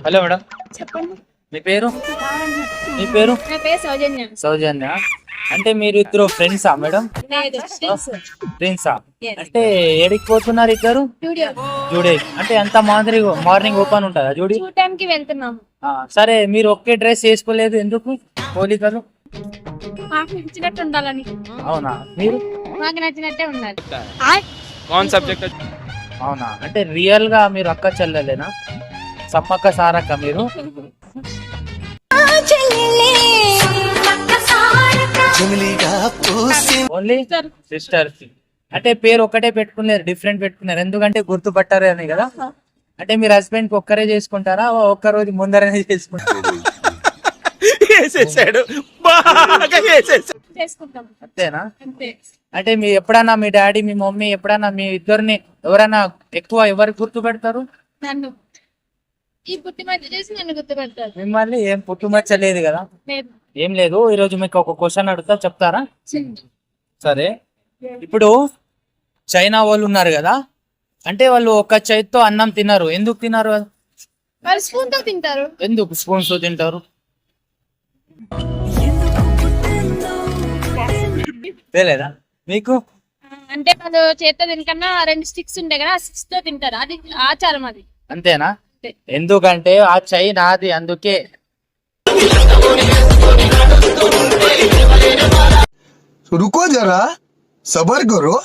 Hello madam, చెప్పండి. మీ పేరు? మీ పేరు? నా పేరు సౌజన్య. సౌజన్య. అంటే మీరు ఇద్దరు ఫ్రెండ్సా మేడం? లేదు, ఫ్రెండ్సా? Yes. అంటే ఏడికి పోతున్నారు ఇద్దరు? స్టూడియో జూడే. అంటే ఎంత మార్నింగ్ ఓపెన్ ఉంటుందా జూడి? చూడటానికి వెళ్తున్నాము. సరే, మీరు ఒకే డ్రెస్ వేసుకోలేదు ఎందుకు? పోలికలు. మాకు నచ్చినట్టు ఉండాలని. అవునా? మీరు? మాకు నచ్చినట్టే ఉండాలి. అవునా? అంటే రియల్ గా మీరు అక్క చెల్లెలేనా? సమ్మక్క సారక్క మీరు? Only sisters. అంటే పేరు ఒక్కటే పెట్టుకున్నారు, డిఫరెంట్ పెట్టుకున్నారు ఎందుకంటే గుర్తుపట్టారు అని కదా? అంటే మీరు హస్బెండ్ కి ఒక్కరే చేసుకుంటారా, ఒక్క రోజు ముందరనే చేసుకుంటారా? చేసుకుంటాం అంతేనా? అంతే. అంటే మీ ఎప్పుడన్నా మీ డాడీ మీ మమ్మీ ఎప్పుడన్నా మీ ఇద్దరిని ఎవరైనా ఎక్కువ ఎవరికి గుర్తు పెడతారు? నన్ను ఈ పుట్టి మధ్య చేసి నన్ను గుర్తుపెడతారు. మిమ్మల్ని ఏం పుట్టుమచ్చలేదు కదా? లేదు. ఏం లేదు. ఈరోజు మీకు ఒక క్వశ్చన్ అడుగుతా, చెప్తారా? సరే, ఇప్పుడు చైనా వాళ్ళు ఉన్నారు కదా, అంటే వాళ్ళు ఒక చేతితో అన్నం తిన్నారు, ఎందుకు తిన్నారు? వాళ్ళు స్పూన్ తో తింటారు. ఎందుకు స్పూన్స్ తో తింటారు? తెలియదా మీకు? అంటే వాళ్ళు చేత్తో తినకన్నా 2 స్టిక్స్ ఉంటాయి కదా, ఆ 6 తో తింటారు. అది ఆచారం. అది అంతేనా? ఎందుకంటే ఆ చై నాది, అందుకే. रुको जरा सबर करो.